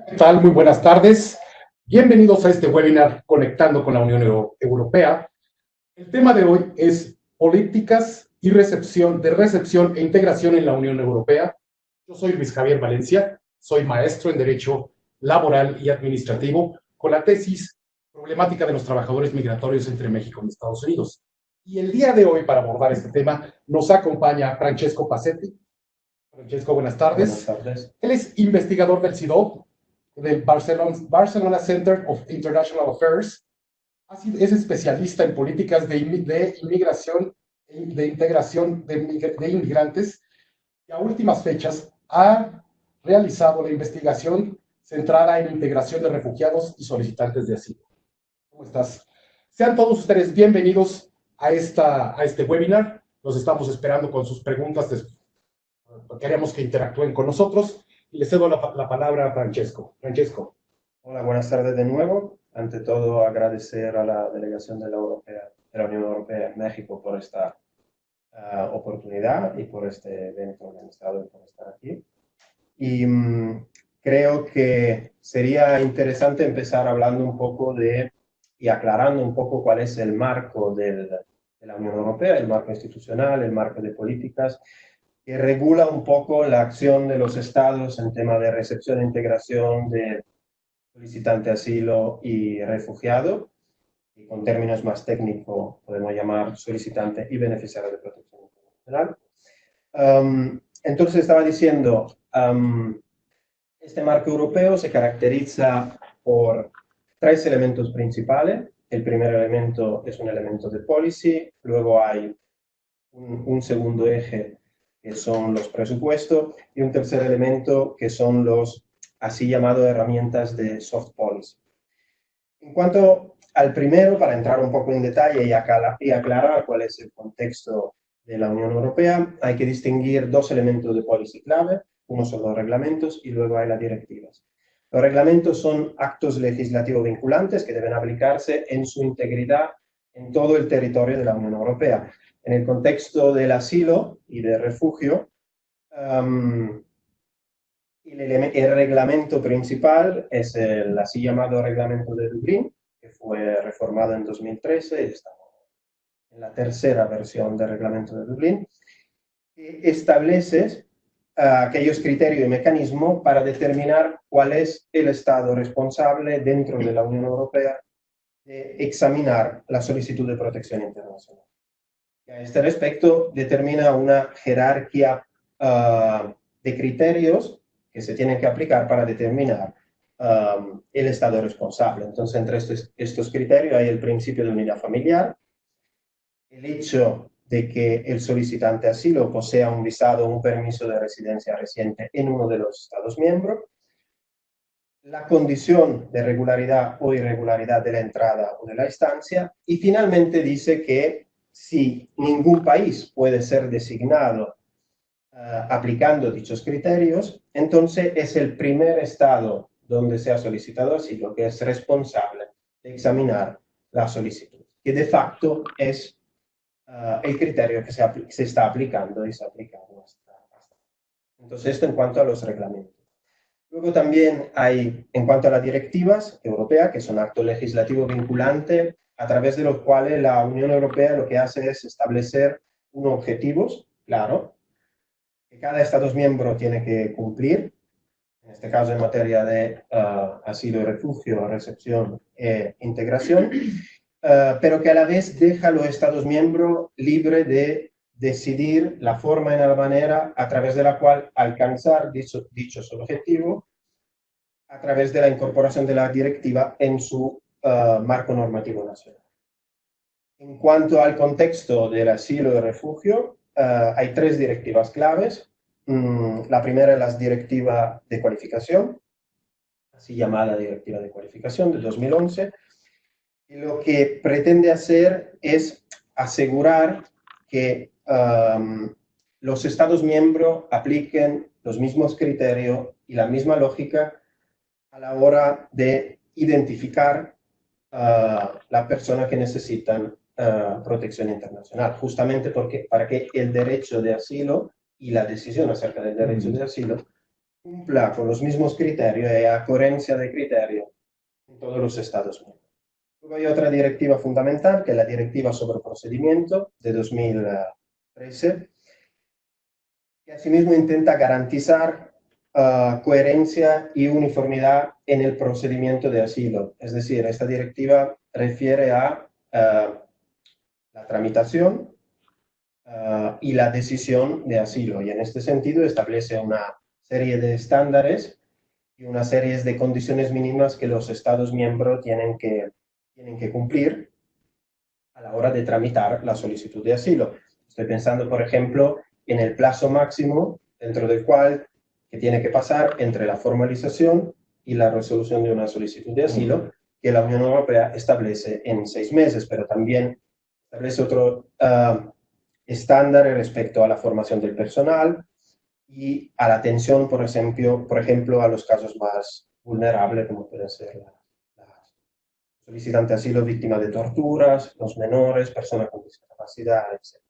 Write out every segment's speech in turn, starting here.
¿Qué tal? Muy buenas tardes. Bienvenidos a este webinar Conectando con la Unión Europea. El tema de hoy es políticas y recepción e integración en la Unión Europea. Yo soy Luis Javier Valencia, soy maestro en Derecho Laboral y Administrativo con la tesis Problemática de los trabajadores migratorios entre México y Estados Unidos. Y el día de hoy, para abordar este tema, nos acompaña Francesco Pasetti. Francesco, buenas tardes. Buenas tardes. Él es investigador del CIDO, del Barcelona Center of International Affairs. Es especialista en políticas de inmigración e de integración de inmigrantes y a últimas fechas ha realizado la investigación centrada en integración de refugiados y solicitantes de asilo. ¿Cómo estás? Sean todos ustedes bienvenidos a este webinar. Los estamos esperando con sus preguntas. Queremos que interactúen con nosotros. Y le cedo la palabra a Francesco. Francesco. Hola, buenas tardes de nuevo. Ante todo, agradecer a la delegación de la Unión Europea en México por esta oportunidad y por este evento organizado y por estar aquí. Y creo que sería interesante empezar hablando un poco y aclarando un poco cuál es el marco de la Unión Europea, el marco institucional, el marco de políticas, que regula un poco la acción de los estados en tema de recepción e integración de solicitante de asilo y refugiado, y con términos más técnicos podemos llamar solicitante y beneficiario de protección internacional. Entonces estaba diciendo, este marco europeo se caracteriza por tres elementos principales. El primer elemento es un elemento de policy, luego hay un segundo eje que son los presupuestos, y un tercer elemento que son los así llamadas herramientas de soft policy. En cuanto al primero, para entrar un poco en detalle y aclarar cuál es el contexto de la Unión Europea, hay que distinguir dos elementos de policy clave. Uno son los reglamentos y luego hay las directivas. Los reglamentos son actos legislativos vinculantes que deben aplicarse en su integridad en todo el territorio de la Unión Europea. En el contexto del asilo y del refugio, el reglamento principal es el así llamado Reglamento de Dublín, que fue reformado en 2013, y estamos en la tercera versión del Reglamento de Dublín, que establece aquellos criterios y mecanismos para determinar cuál es el Estado responsable dentro de la Unión Europea de examinar la solicitud de protección internacional. A este respecto, determina una jerarquía de criterios que se tienen que aplicar para determinar el Estado responsable. Entonces, entre estos criterios hay el principio de unidad familiar, el hecho de que el solicitante de asilo posea un visado o un permiso de residencia reciente en uno de los Estados miembros, la condición de regularidad o irregularidad de la entrada o de la estancia, y finalmente dice que si ningún país puede ser designado aplicando dichos criterios, entonces es el primer Estado donde se ha solicitado asilo que es responsable de examinar la solicitud, que de facto es el criterio que se está aplicando y se ha aplicado hasta. Entonces, esto en cuanto a los reglamentos. Luego también hay, en cuanto a las directivas europeas, que son actos legislativos vinculantes, a través de los cuales la Unión Europea lo que hace es establecer unos objetivos, claro, que cada Estado miembro tiene que cumplir, en este caso en materia de asilo y refugio, recepción e integración, pero que a la vez deja a los Estados miembros libres de decidir la forma y la manera a través de la cual alcanzar dichos objetivos a través de la incorporación de la directiva en su marco normativo nacional. En cuanto al contexto del asilo y refugio, hay tres directivas claves. La primera es la directiva de cualificación, así llamada directiva de cualificación de 2011, y lo que pretende hacer es asegurar que los Estados miembros apliquen los mismos criterios y la misma lógica a la hora de identificar la persona que necesitan protección internacional, justamente para que el derecho de asilo y la decisión acerca del derecho de asilo cumpla con los mismos criterios y a coherencia de criterio en todos los Estados miembros. Luego hay otra directiva fundamental, que es la Directiva sobre Procedimiento de 2013, que asimismo intenta garantizar coherencia y uniformidad en el procedimiento de asilo. Es decir, esta directiva refiere a la tramitación y la decisión de asilo, y en este sentido establece una serie de estándares y una serie de condiciones mínimas que los Estados miembros tienen que cumplir a la hora de tramitar la solicitud de asilo. Estoy pensando, por ejemplo, en el plazo máximo dentro del cual que tiene que pasar entre la formalización y la resolución de una solicitud de asilo, que la Unión Europea establece en 6 meses, pero también establece otro estándar respecto a la formación del personal y a la atención, por ejemplo, a los casos más vulnerables, como pueden ser las solicitantes de asilo víctimas de torturas, los menores, personas con discapacidad, etc.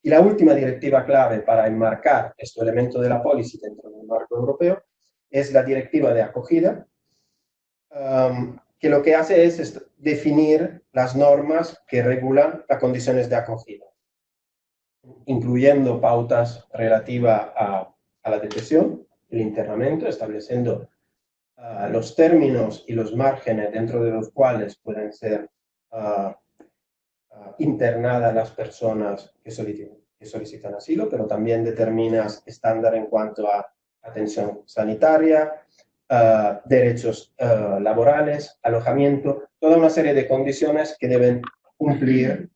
Y la última directiva clave para enmarcar este elemento de la policy dentro del marco europeo es la directiva de acogida, que lo que hace es definir las normas que regulan las condiciones de acogida, incluyendo pautas relativas a la detención, el internamiento, estableciendo los términos y los márgenes dentro de los cuales pueden ser internadas las personas que solicitan asilo, pero también determinas estándar en cuanto a atención sanitaria, derechos laborales, alojamiento, toda una serie de condiciones que deben cumplir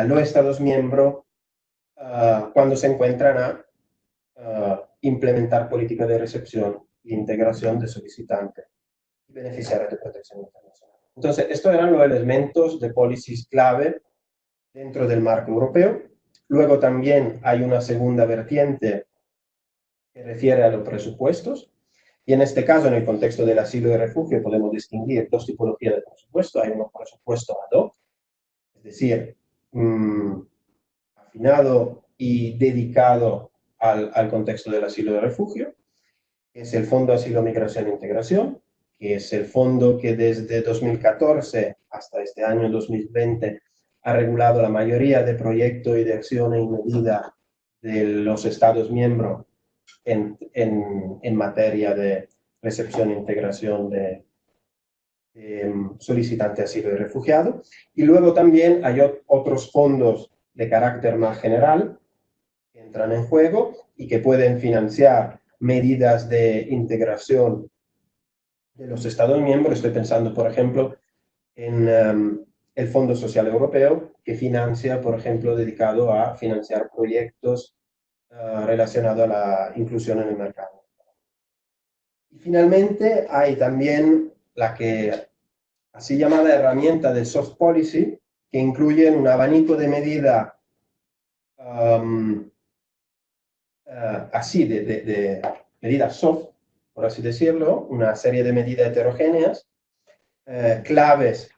los Estados miembros cuando se encuentran a implementar políticas de recepción e integración de solicitantes y beneficiarios de protección internacional. Entonces, estos eran los elementos de policies clave dentro del marco europeo. Luego también hay una segunda vertiente que refiere a los presupuestos. Y en este caso, en el contexto del asilo y refugio, podemos distinguir dos tipologías de presupuesto. Hay un presupuesto ad hoc, es decir, afinado y dedicado al contexto del asilo y refugio, que es el Fondo Asilo, Migración e Integración, que es el fondo que desde 2014 hasta este año 2020 ha regulado la mayoría de proyectos y de acciones y medidas de los Estados miembros en materia de recepción e integración de solicitantes de asilo y refugiados. Y luego también hay otros fondos de carácter más general que entran en juego y que pueden financiar medidas de integración de los Estados miembros. Estoy pensando, por ejemplo, en el Fondo Social Europeo, que financia, por ejemplo, dedicado a financiar proyectos relacionados a la inclusión en el mercado. Y finalmente hay también la que así llamada herramienta de soft policy, que incluye un abanico de medidas así, de medidas soft, por así decirlo, una serie de medidas heterogéneas, claves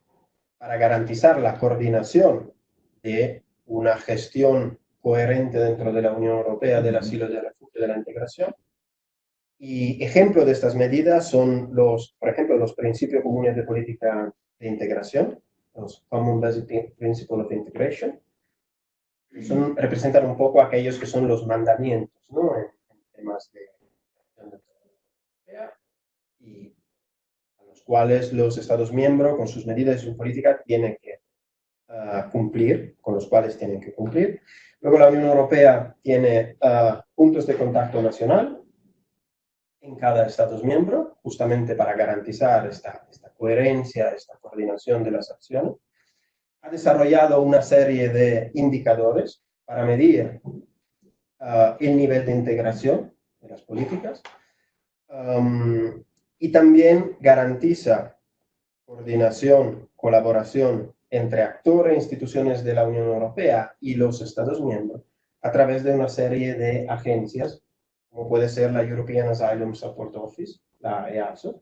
para garantizar la coordinación de una gestión coherente dentro de la Unión Europea del asilo, del refugio y de la integración. Y ejemplos de estas medidas son, por ejemplo, los principios comunes de política de integración, los Common Basic Principles of Integration, que representan un poco aquellos que son los mandamientos, ¿no?, en temas de europea, y a los cuales los Estados miembros, con sus medidas y su política, tienen que cumplir, con los cuales tienen que cumplir. Luego la Unión Europea tiene puntos de contacto nacional en cada Estado miembro, justamente para garantizar esta coherencia, esta coordinación de las acciones. Ha desarrollado una serie de indicadores para medir el nivel de integración de las políticas, y también garantiza coordinación, colaboración entre actores e instituciones de la Unión Europea y los Estados miembros a través de una serie de agencias, como puede ser la European Asylum Support Office, la EASO,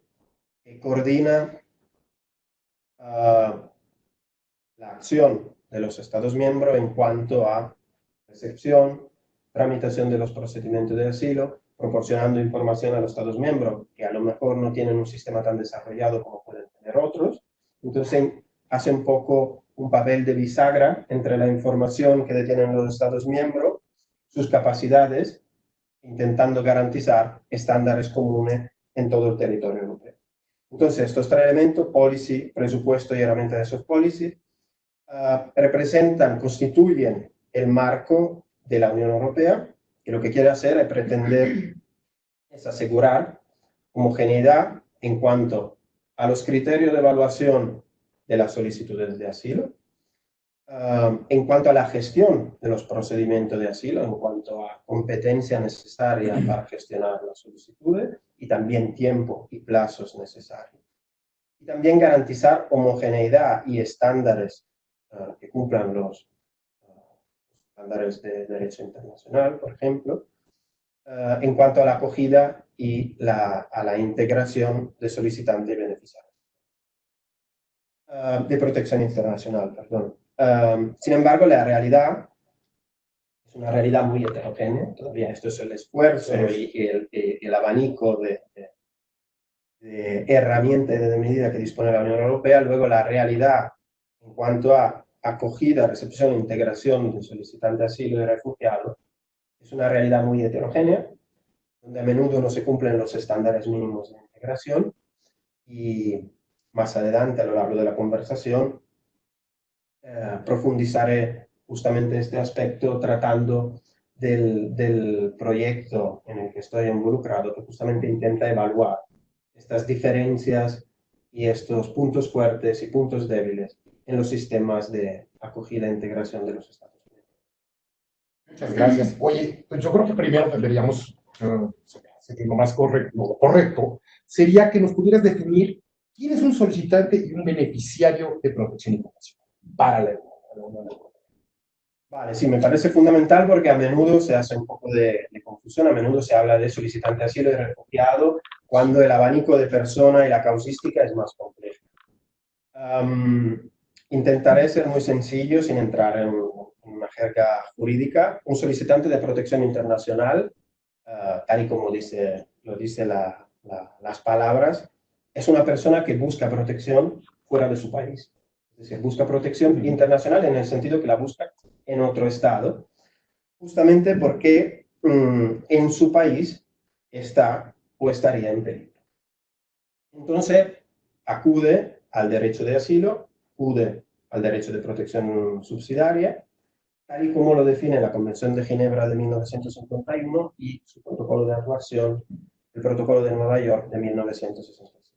que coordina la acción de los Estados miembros en cuanto a recepción, tramitación de los procedimientos de asilo, proporcionando información a los Estados miembros que a lo mejor no tienen un sistema tan desarrollado como pueden tener otros. Entonces hace un poco un papel de bisagra entre la información que detienen los Estados miembros, sus capacidades, intentando garantizar estándares comunes en todo el territorio europeo. Entonces, estos tres elementos, policy, presupuesto y herramienta de soft policy, constituyen el marco de la Unión Europea, que lo que quiere hacer es pretender es asegurar homogeneidad en cuanto a los criterios de evaluación de las solicitudes de asilo, en cuanto a la gestión de los procedimientos de asilo, en cuanto a competencia necesaria para gestionar las solicitudes y también tiempo y plazos necesarios. Y también garantizar homogeneidad y estándares que cumplan los estándares de derecho internacional, por ejemplo, en cuanto a la acogida y a la integración de solicitante y beneficiario. De protección internacional, perdón. Sin embargo, la realidad es una realidad muy heterogénea. Todavía esto es el esfuerzo y el abanico de herramientas y de medidas que dispone la Unión Europea. Luego, la realidad en cuanto a acogida, recepción e integración de solicitantes de asilo y refugiados es una realidad muy heterogénea, donde a menudo no se cumplen los estándares mínimos de integración. Y más adelante, a lo largo de la conversación, profundizaré justamente este aspecto tratando del proyecto en el que estoy involucrado, que justamente intenta evaluar estas diferencias y estos puntos fuertes y puntos débiles en los sistemas de acogida e integración de los Estados Unidos. Muchas gracias. Oye, pues yo creo que primero tendríamos, lo más correcto sería que nos pudieras definir quién es un solicitante y un beneficiario de protección internacional para la Unión Europea. Vale, sí, me parece fundamental porque a menudo se hace un poco de confusión, a menudo se habla de solicitante de asilo y refugiado cuando el abanico de persona y la causística es más compleja. Intentaré ser muy sencillo sin entrar en una jerga jurídica. Un solicitante de protección internacional, tal y como lo dice las palabras, es una persona que busca protección fuera de su país. Es decir, busca protección internacional en el sentido que la busca en otro estado, justamente porque en su país está o estaría en peligro. Entonces, acude al derecho de asilo, acude al derecho de protección subsidiaria, tal y como lo define la Convención de Ginebra de 1951 y su protocolo de actuación, el Protocolo de Nueva York de 1966.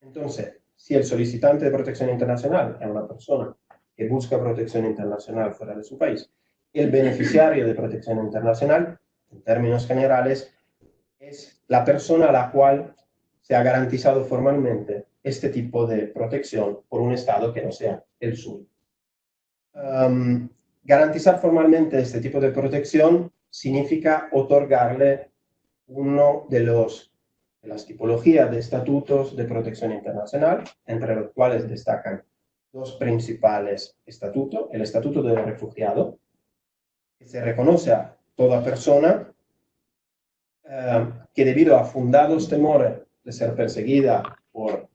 Entonces, si el solicitante de protección internacional es una persona que busca protección internacional fuera de su país, el beneficiario de protección internacional, en términos generales, es la persona a la cual se ha garantizado formalmente este tipo de protección por un Estado que no sea el suyo. Garantizar formalmente este tipo de protección significa otorgarle uno de las tipologías de estatutos de protección internacional, entre los cuales destacan dos principales estatutos. El Estatuto de Refugiado, que se reconoce a toda persona que debido a fundados temores de ser perseguida por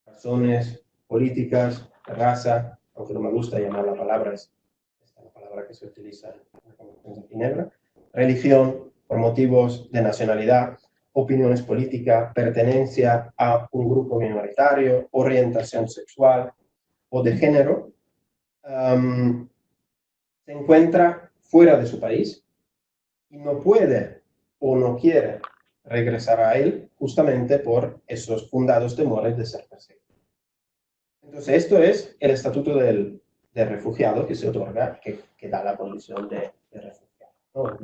razones políticas, de raza, aunque no me gusta llamar la palabra, es la palabra que se utiliza en la Convención de Ginebra, religión, por motivos de nacionalidad, opiniones políticas, pertenencia a un grupo minoritario, orientación sexual o de género, se encuentra fuera de su país y no puede o no quiere regresar a él justamente por esos fundados temores de ser perseguido. Entonces, esto es el estatuto del refugiado que se otorga, que da la condición de refugiado, ¿no?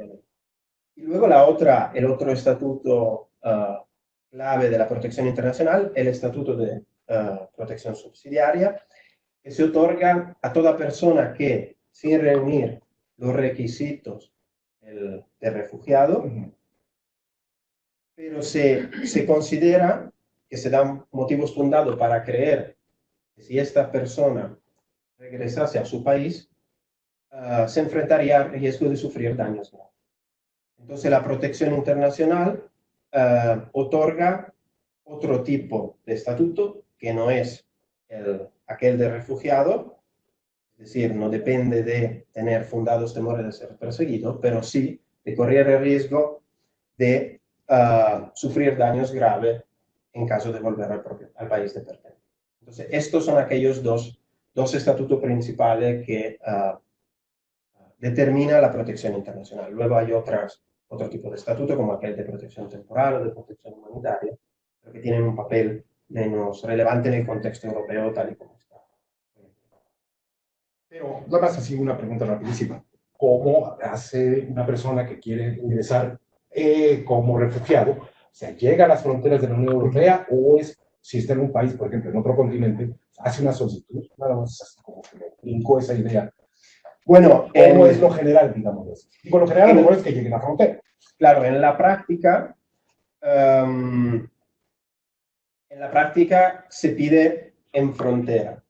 Y luego el otro estatuto clave de la protección internacional, el estatuto de protección subsidiaria, que se otorga a toda persona que, sin reunir los requisitos de refugiado, pero se considera que se dan motivos fundados para creer que si esta persona regresase a su país, se enfrentaría al riesgo de sufrir daños graves. Entonces, la protección internacional otorga otro tipo de estatuto que no es aquel de refugiado, es decir, no depende de tener fundados temores de ser perseguido, pero sí de correr el riesgo de sufrir daños graves en caso de volver al país de pertenencia. Entonces, estos son aquellos dos estatutos principales que determina la protección internacional. Luego hay otro tipo de estatuto, como aquel de protección temporal o de protección humanitaria, pero que tienen un papel menos relevante en el contexto europeo tal y como está. Pero nada más así una pregunta rapidísima. ¿Cómo hace una persona que quiere ingresar como refugiado? O sea, ¿llega a las fronteras de la Unión Europea o es, si está en un país, por ejemplo, en otro continente, hace una solicitud? Nada más así como que me brincó esa idea. Bueno, ¿Cómo es lo general, digamos? Digo, lo general a lo mejor es que lleguen a la frontera. Claro, en la práctica se pide en frontera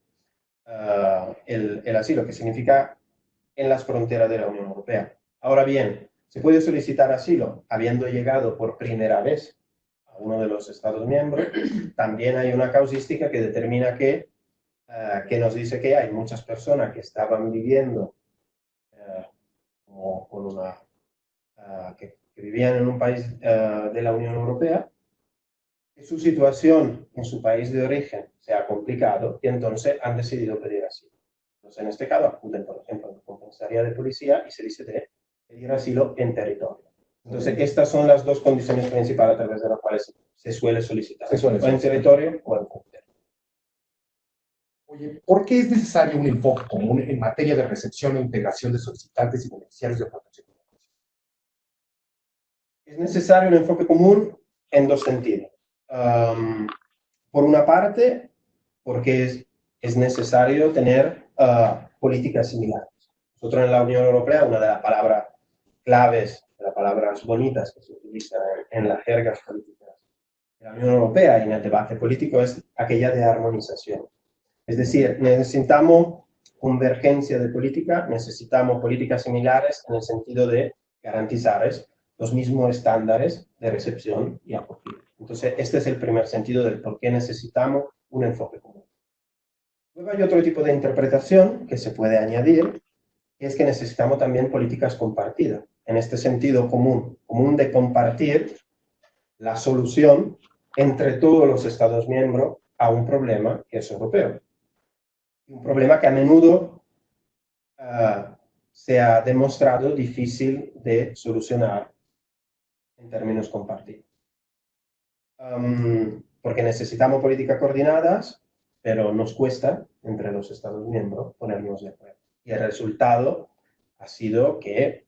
el asilo, que significa en las fronteras de la Unión Europea. Ahora bien, se puede solicitar asilo habiendo llegado por primera vez a uno de los Estados miembros. También hay una causística que determina que nos dice que hay muchas personas que estaban viviendo como con que vivían en un país de la Unión Europea, que su situación en su país de origen se ha complicado y entonces han decidido pedir asilo. Entonces, en este caso, acuden, por ejemplo, a la comisaría de policía y se dice de pedir asilo en territorio. Entonces, estas son las dos condiciones principales a través de las cuales se suele solicitar, o en territorio o en frontera. Oye, ¿por qué es necesario un enfoque común en materia de recepción e integración de solicitantes y beneficiarios de protección? Es necesario un enfoque común en dos sentidos. Por una parte, porque es necesario tener políticas similares. Nosotros en la Unión Europea, una de las palabras claves, de las palabras bonitas que se utilizan en las jergas políticas de la Unión Europea y en el debate político es aquella de armonización. Es decir, necesitamos convergencia de política, necesitamos políticas similares en el sentido de garantizar los mismos estándares de recepción y acogida. Entonces, este es el primer sentido del por qué necesitamos un enfoque común. Luego hay otro tipo de interpretación que se puede añadir, y es que necesitamos también políticas compartidas. En este sentido común de compartir la solución entre todos los Estados miembros a un problema que es europeo. Un problema que a menudo se ha demostrado difícil de solucionar en términos compartidos. Porque necesitamos políticas coordinadas, pero nos cuesta entre los Estados miembros ponernos de acuerdo. Y el resultado ha sido que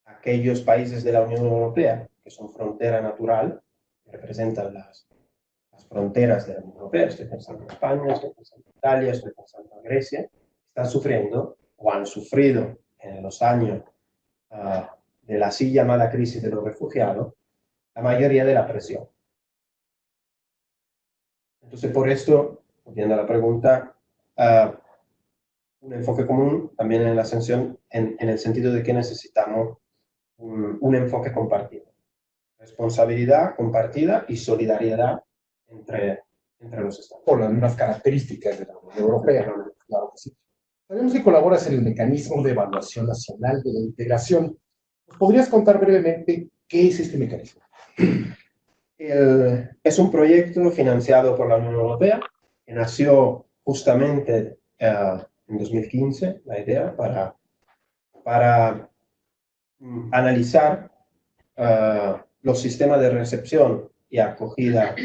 aquellos países de la Unión Europea que son frontera natural, que representan las fronteras de la Unión Europea, estoy pensando en España, estoy pensando en Italia, estoy pensando en Grecia, están sufriendo o han sufrido en los años de la así llamada crisis de los refugiados, la mayoría de la presión. Entonces, por esto, volviendo a la pregunta, un enfoque común también en la ascensión, en el sentido de que necesitamos un enfoque compartido. Responsabilidad compartida y solidaridad entre los Estados. Por las mismas características de la Unión Europea, claro que sí. Sabemos que colaboras en el mecanismo de evaluación nacional de la integración. ¿Nos podrías contar brevemente qué es este mecanismo? Es un proyecto financiado por la Unión Europea que nació justamente en 2015, la idea, para analizar los sistemas de recepción y acogida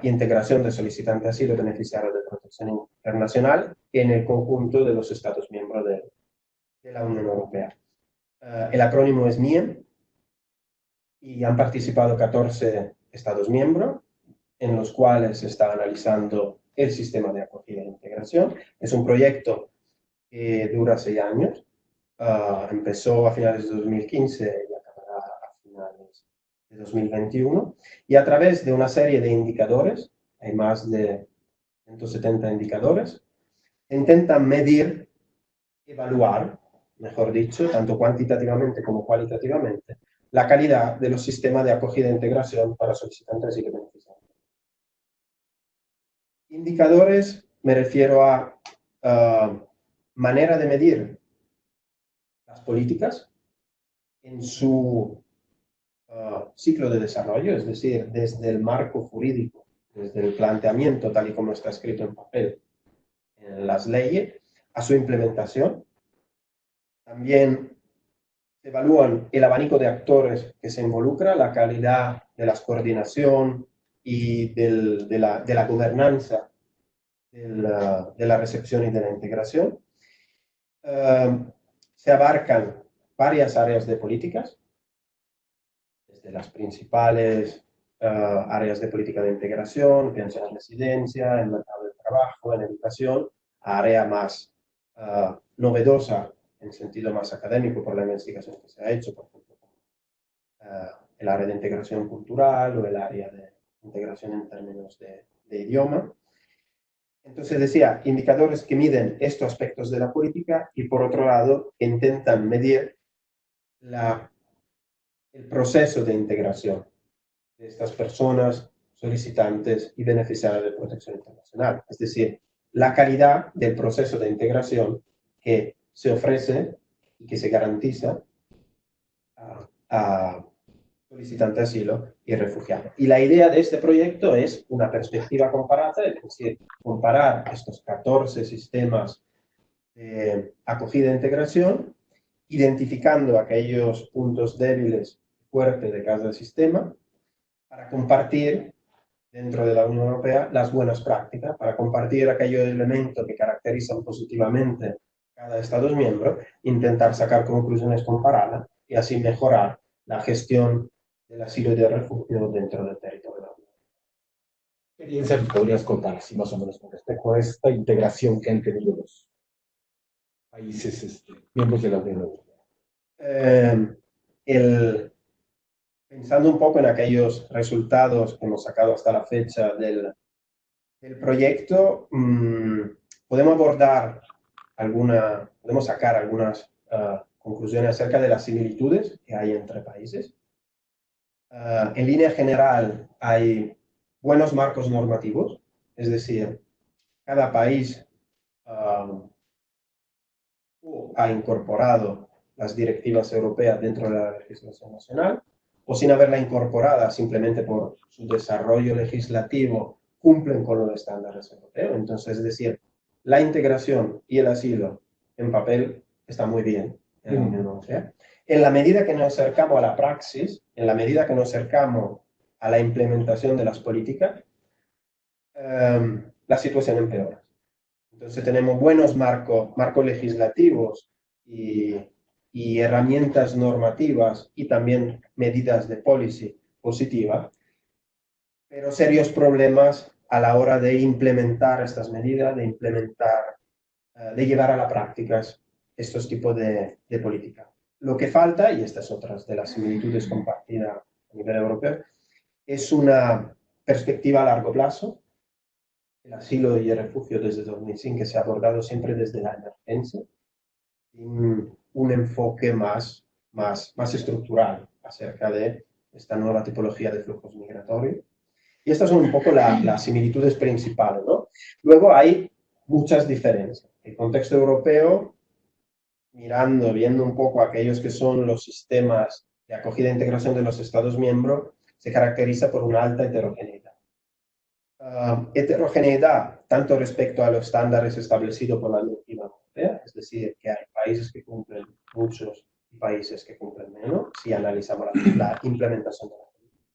integración de solicitantes de asilo beneficiarios de protección internacional en el conjunto de los Estados miembros de la Unión Europea. El acrónimo es NIEM y han participado 14 Estados miembros en los cuales se está analizando el sistema de acogida e integración. Es un proyecto que dura 6 años. Empezó a finales de 2015 y acabará a finales de 2021. Y a través de una serie de indicadores, hay más de 170 indicadores, intentan medir, evaluar, mejor dicho, tanto cuantitativamente como cualitativamente, la calidad de los sistemas de acogida e integración para solicitantes y beneficiarios. Indicadores, me refiero a manera de medir las políticas en su ciclo de desarrollo, es decir, desde el marco jurídico, desde el planteamiento tal y como está escrito en papel en las leyes, a su implementación. También se evalúan el abanico de actores que se involucra, la calidad de la coordinación y de la gobernanza de la recepción y de la integración. Se abarcan varias áreas de políticas, desde las principales áreas de política de integración, pienso en residencia, en mercado de trabajo, en educación, a área más novedosa en sentido más académico por la investigación que se ha hecho, por ejemplo, el área de integración cultural o el área de integración en términos de idioma. Entonces decía, indicadores que miden estos aspectos de la política y por otro lado intentan medir el proceso de integración de estas personas, solicitantes y beneficiarios de protección internacional. Es decir, la calidad del proceso de integración que se ofrece y que se garantiza a solicitantes de asilo y refugiados. Y la idea de este proyecto es una perspectiva comparada, es decir, comparar estos 14 sistemas de acogida e integración, identificando aquellos puntos débiles y fuertes de cada sistema, para compartir dentro de la Unión Europea las buenas prácticas, para compartir aquellos elementos que caracterizan positivamente cada Estado miembro, intentar sacar conclusiones comparadas y así mejorar la gestión del asilo y del refugio dentro del territorio de la Unión. ¿Qué experiencia podrías contar así más o menos con respecto a esta integración que han tenido los países miembros de la Unión Europea? Pensando un poco en aquellos resultados que hemos sacado hasta la fecha del proyecto, podemos sacar algunas conclusiones acerca de las similitudes que hay entre países. En línea general, hay buenos marcos normativos, es decir, cada país ha incorporado las directivas europeas dentro de la legislación nacional, o sin haberla incorporada simplemente por su desarrollo legislativo cumplen con los estándares europeos. Entonces, es decir, la integración y el asilo en papel está muy bien en la Unión Europea. En la medida que nos acercamos a la praxis, en la medida que nos acercamos a la implementación de las políticas, la situación empeora. Entonces tenemos buenos marcos legislativos y herramientas normativas y también medidas de policy positiva, pero serios problemas a la hora de implementar estas medidas, de llevar a la práctica estos tipos de política. Lo que falta, y estas otras de las similitudes compartidas a nivel europeo, es una perspectiva a largo plazo. El asilo y el refugio desde 2005 que se ha abordado siempre desde la emergencia, un enfoque más estructural acerca de esta nueva tipología de flujos migratorios. Y estas son un poco las similitudes principales, ¿no? Luego hay muchas diferencias. El contexto europeo, viendo un poco aquellos que son los sistemas de acogida e integración de los Estados miembros, se caracteriza por una alta heterogeneidad. Heterogeneidad tanto respecto a los estándares establecidos por la directiva europea, es decir, que hay países que cumplen muchos y países que cumplen menos, si analizamos la implementación de la política.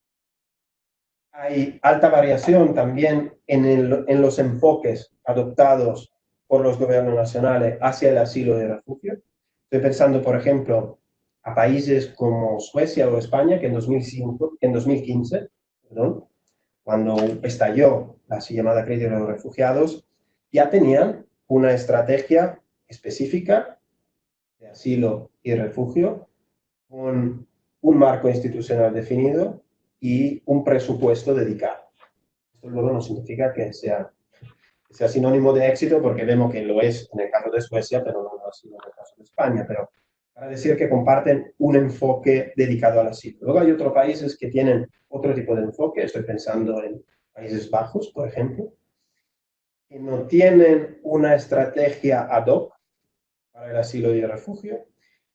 Hay alta variación también en los enfoques adoptados por los gobiernos nacionales hacia el asilo y el refugio. Estoy pensando, por ejemplo, a países como Suecia o España, que en 2015, cuando estalló la así llamada crisis de los refugiados, ya tenían una estrategia específica de asilo y refugio con un marco institucional definido y un presupuesto dedicado. Esto luego no significa que sea sinónimo de éxito, porque vemos que lo es en el caso de Suecia, pero no lo ha sido en el caso de España. Pero para decir que comparten un enfoque dedicado al asilo. Luego hay otros países que tienen otro tipo de enfoque, estoy pensando en Países Bajos, por ejemplo, que no tienen una estrategia ad hoc para el asilo y el refugio,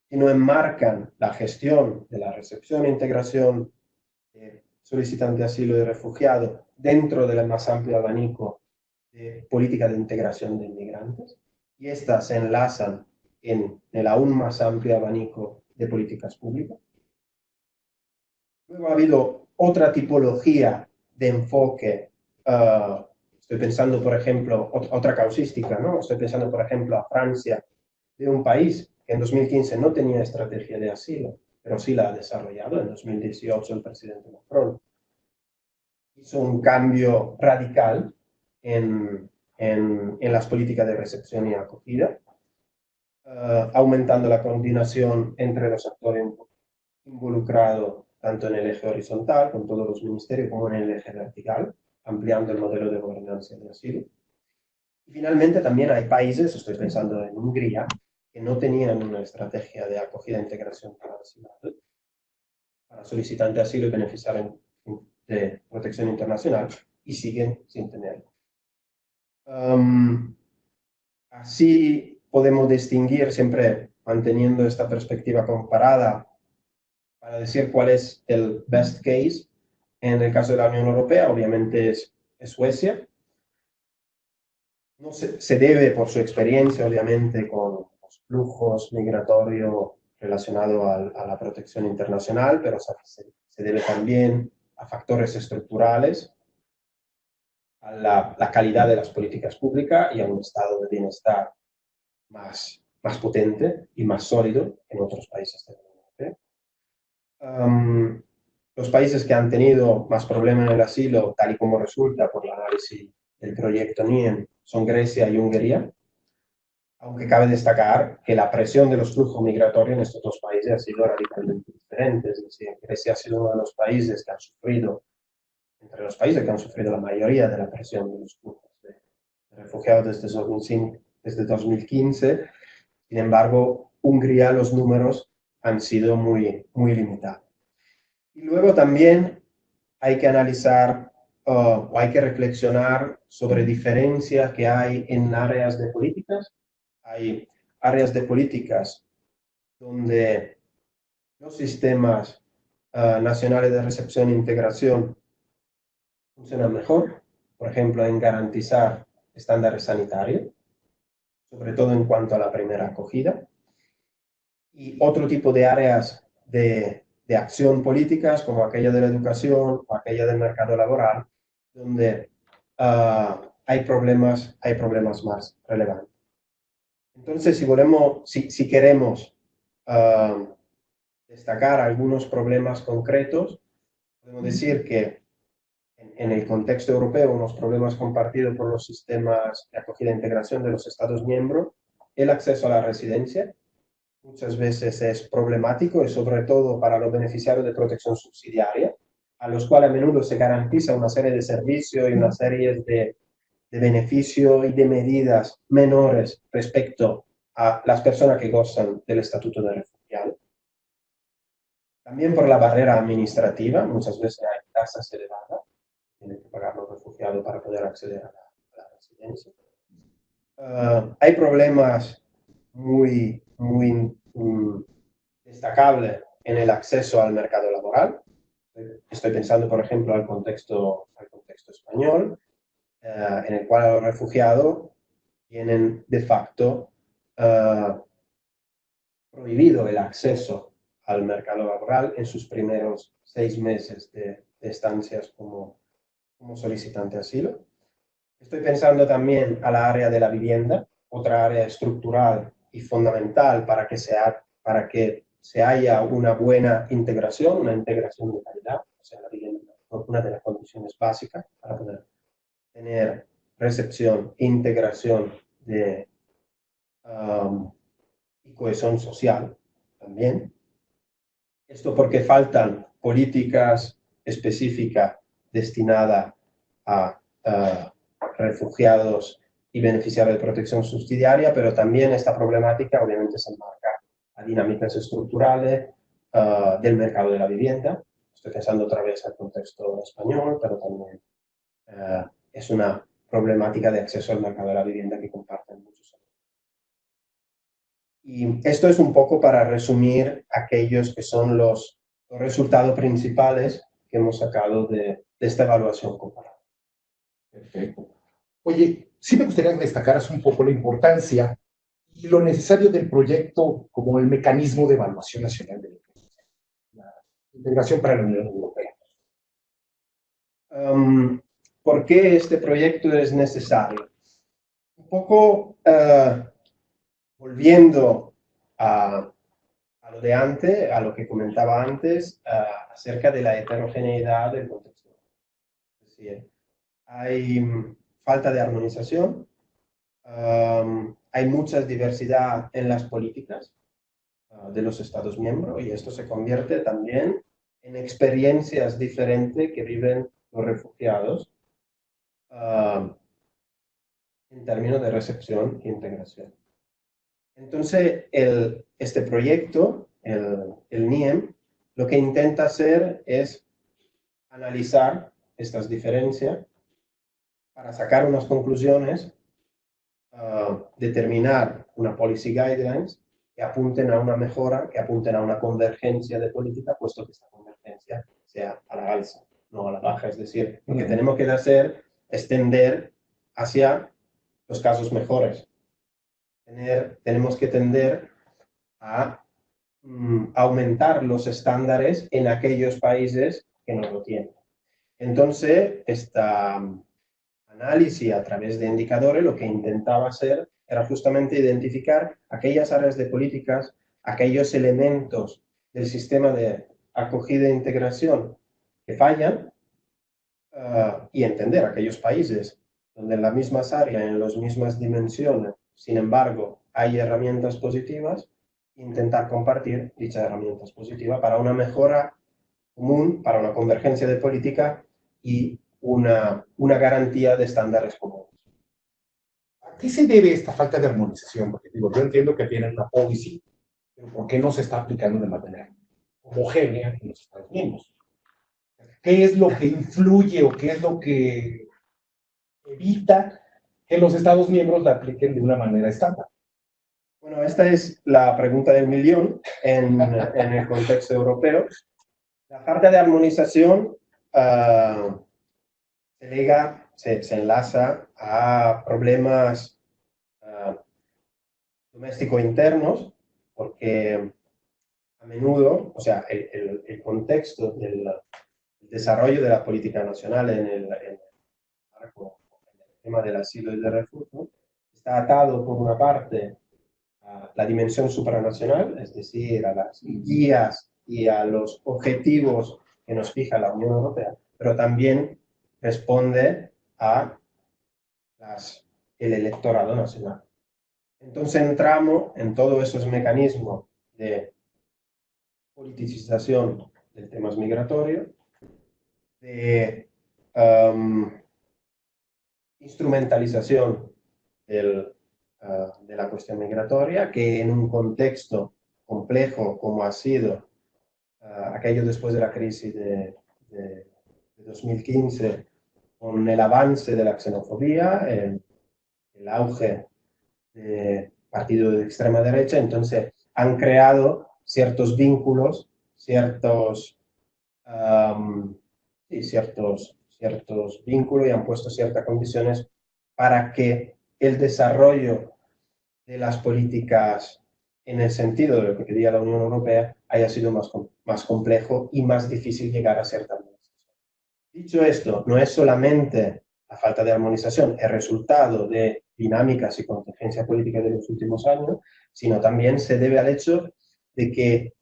sino enmarcan la gestión de la recepción e integración de solicitantes de asilo y refugiado dentro del más amplio abanico de política de integración de inmigrantes, y estas se enlazan en el aún más amplio abanico de políticas públicas. Luego ha habido otra tipología de enfoque. Estoy pensando, por ejemplo, otra causística, ¿no? Estoy pensando, por ejemplo, a Francia, de un país que en 2015 no tenía estrategia de asilo, pero sí la ha desarrollado. En 2018 el presidente Macron hizo un cambio radical en las políticas de recepción y acogida, aumentando la coordinación entre los actores involucrados tanto en el eje horizontal, con todos los ministerios, como en el eje vertical, ampliando el modelo de gobernanza de asilo. Y finalmente también hay países, estoy pensando en Hungría, que no tenían una estrategia de acogida e integración para solicitantes de asilo y beneficiarios de protección internacional, y siguen sin tenerlo. Así podemos distinguir, siempre manteniendo esta perspectiva comparada, para decir cuál es el best case. En el caso de la Unión Europea, obviamente es Suecia. No se debe por su experiencia, obviamente, con los flujos migratorios relacionados a la protección internacional, pero se debe también a factores estructurales, a la calidad de las políticas públicas y a un estado de bienestar más potente y más sólido en otros países de la Unión Europea. Los países que han tenido más problemas en el asilo, tal y como resulta por el análisis del proyecto NIEM, son Grecia y Hungría, aunque cabe destacar que la presión de los flujos migratorios en estos dos países ha sido radicalmente diferente. Es decir, Grecia ha sido uno de los países que han sufrido, entre los países que han sufrido la mayoría de la presión de los flujos de refugiados desde 2015. Sin embargo, Hungría, los números han sido muy limitados. Y luego también hay que analizar o hay que reflexionar sobre diferencias que hay en áreas de políticas. Hay áreas de políticas donde los sistemas nacionales de recepción e integración funcionan mejor, por ejemplo, en garantizar estándares sanitarios, sobre todo en cuanto a la primera acogida, y otro tipo de áreas de acción políticas, como aquella de la educación o aquella del mercado laboral, donde hay problemas más relevantes. Entonces, si queremos destacar algunos problemas concretos, podemos decir que en el contexto europeo, unos problemas compartidos por los sistemas de acogida e integración de los Estados miembros, el acceso a la residencia muchas veces es problemático, y sobre todo para los beneficiarios de protección subsidiaria, a los cuales a menudo se garantiza una serie de servicios y una serie de beneficios y de medidas menores respecto a las personas que gozan del estatuto de refugiado. También por la barrera administrativa, muchas veces hay tasas elevadas, tienen que pagar los refugiados para poder acceder a la residencia. Hay problemas muy destacables en el acceso al mercado laboral. Estoy pensando, por ejemplo, al contexto español, en el cual los refugiados tienen de facto prohibido el acceso al mercado laboral en sus primeros 6 meses de estancias como solicitante de asilo. Estoy pensando también a la área de la vivienda, otra área estructural y fundamental para que se haya una buena integración, una integración de calidad. O sea, la vivienda es una de las condiciones básicas para poder tener recepción, integración y cohesión social también. Esto porque faltan políticas específicas destinadas a refugiados y beneficiarios de protección subsidiaria, pero también esta problemática obviamente se enmarca a dinámicas estructurales del mercado de la vivienda. Estoy pensando otra vez al contexto español, pero también es una problemática de acceso al mercado de la vivienda que comparten muchos. Y esto es un poco para resumir aquellos que son los resultados principales que hemos sacado de esta evaluación comparada. Perfecto. Oye, sí me gustaría que destacaras un poco la importancia y lo necesario del proyecto como el mecanismo de evaluación nacional de la integración para la Unión Europea. ¿Por qué este proyecto es necesario? Un poco volviendo a lo de antes, a lo que comentaba antes, acerca de la heterogeneidad del contexto. Es decir, hay falta de armonización, hay mucha diversidad en las políticas de los Estados miembros y esto se convierte también en experiencias diferentes que viven los refugiados en términos de recepción e integración. Entonces, este proyecto, el NIEM, lo que intenta hacer es analizar estas diferencias para sacar unas conclusiones, determinar una policy guidelines que apunten a una mejora, que apunten a una convergencia de política, puesto que esta convergencia sea a la alza, no a la baja. Es decir, lo que tenemos que hacer es tender hacia los casos mejores. Tenemos que tender a aumentar los estándares en aquellos países que no lo tienen. Entonces, esta análisis a través de indicadores lo que intentaba hacer era justamente identificar aquellas áreas de políticas, aquellos elementos del sistema de acogida e integración que fallan y entender aquellos países donde en las mismas áreas, en las mismas dimensiones, sin embargo, hay herramientas positivas, intentar compartir dichas herramientas positivas para una mejora común, para una convergencia de política y una garantía de estándares comunes. ¿A qué se debe esta falta de armonización? Porque digo, yo entiendo que tienen una policy, pero ¿por qué no se está aplicando de manera homogénea en los Estados miembros? ¿Qué es lo que influye o qué es lo que evita que los Estados miembros la apliquen de una manera estándar? Bueno, esta es la pregunta del millón en el contexto europeo. La falta de armonización se enlaza a problemas domésticos internos, porque a menudo, o sea, el contexto del desarrollo de la política nacional en el tema del asilo y del refugio está atado por una parte a la dimensión supranacional, es decir, a las guías y a los objetivos que nos fija la Unión Europea, pero también responde a el electorado nacional. Entonces entramos en todos esos mecanismos de politización del tema migratorio, de instrumentalización de la cuestión migratoria, que en un contexto complejo como ha sido aquello después de la crisis de 2015, con el avance de la xenofobia, el auge de partidos de extrema derecha, entonces han creado ciertos vínculos, ciertos vínculos y han puesto ciertas condiciones para que el desarrollo de las políticas en el sentido de lo que pedía la Unión Europea haya sido más complejo y más difícil llegar a cierta armonización. Dicho esto, no es solamente la falta de armonización el resultado de dinámicas y contingencia política de los últimos años, sino también se debe al hecho de que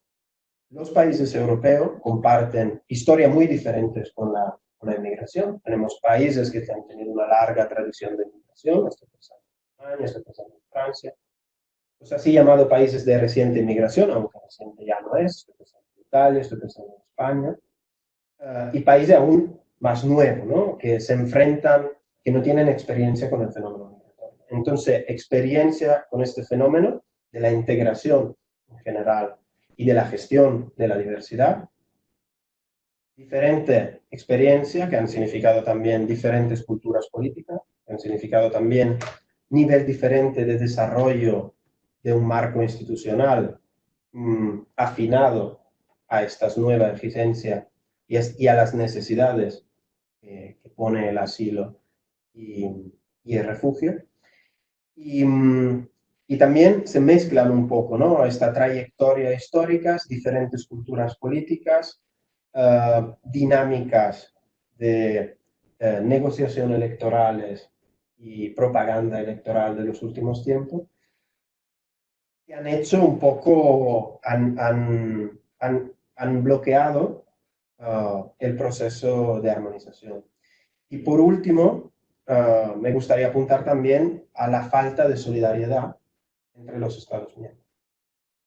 los países europeos comparten historias muy diferentes con la inmigración. Tenemos países que han tenido una larga tradición de inmigración, estoy pensando en España, estoy pensando en Francia, los así llamados países de reciente inmigración, aunque reciente ya no es, estoy pensando en Italia, estoy pensando en España, y países aún más nuevos, ¿no? Que se enfrentan, que no tienen experiencia con el fenómeno migratorio. Entonces, experiencia con este fenómeno de la integración en general y de la gestión de la diversidad. Diferente experiencia, que han significado también diferentes culturas políticas, que han significado también nivel diferente de desarrollo de un marco institucional afinado a estas nuevas exigencias y a las necesidades que pone el asilo y el refugio. Y también se mezclan un poco, ¿no? Esta trayectoria histórica, diferentes culturas políticas, dinámicas de negociación electorales y propaganda electoral de los últimos tiempos, que han hecho un poco, han bloqueado el proceso de armonización. Y por último, me gustaría apuntar también a la falta de solidaridad entre los Estados miembros.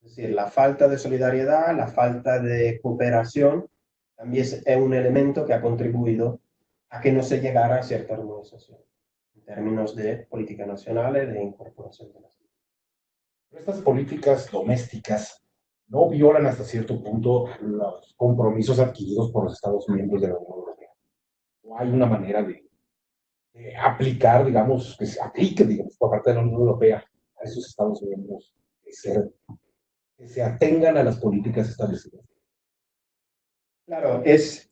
Es decir, la falta de solidaridad, la falta de cooperación, también es un elemento que ha contribuido a que no se llegara a cierta armonización en términos de política nacional y de incorporación de las. Estas políticas domésticas no violan hasta cierto punto los compromisos adquiridos por los Estados miembros de la Unión Europea. ¿O hay una manera de aplicar, digamos, que se aplique, digamos, por parte de la Unión Europea a esos Estados miembros que se atengan a las políticas establecidas? Claro, esta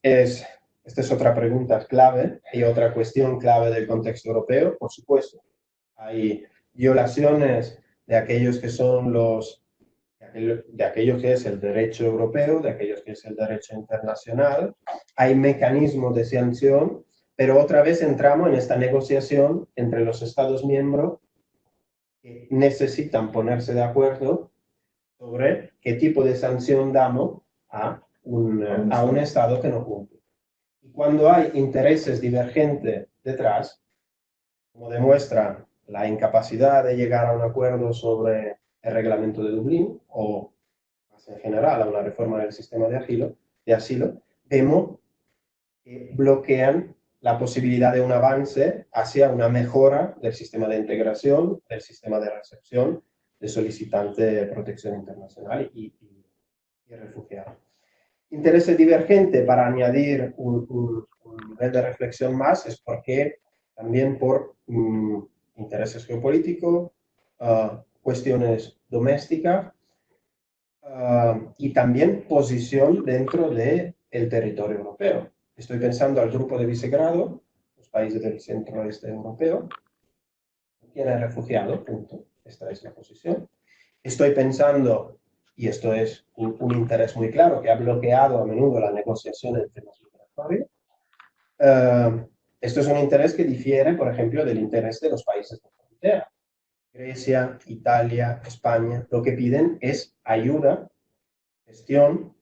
es otra pregunta clave y otra cuestión clave del contexto europeo, por supuesto. Hay violaciones de aquellos que son de aquello que es el derecho europeo, de aquellos que es el derecho internacional. Hay mecanismos de sanción, pero otra vez entramos en esta negociación entre los Estados miembros que necesitan ponerse de acuerdo sobre qué tipo de sanción damos a un Estado que no cumple. Y cuando hay intereses divergentes detrás, como demuestra la incapacidad de llegar a un acuerdo sobre el reglamento de Dublín o más en general a una reforma del sistema de asilo, vemos que bloquean la posibilidad de un avance hacia una mejora del sistema de integración, del sistema de recepción de solicitantes de protección internacional y refugiados. Interés divergente, para añadir un nivel de reflexión más, es porque también por intereses geopolíticos, cuestiones domésticas y también posición dentro del territorio europeo. Estoy pensando al grupo de Visegrado, los países del centro-oeste europeo, tienen refugiados, punto. Esta es la posición. Estoy pensando, y esto es un interés muy claro, que ha bloqueado a menudo la negociación en temas migratorios. Esto es un interés que difiere, por ejemplo, del interés de los países de frontera. Grecia, Italia, España, lo que piden es ayuda, gestión,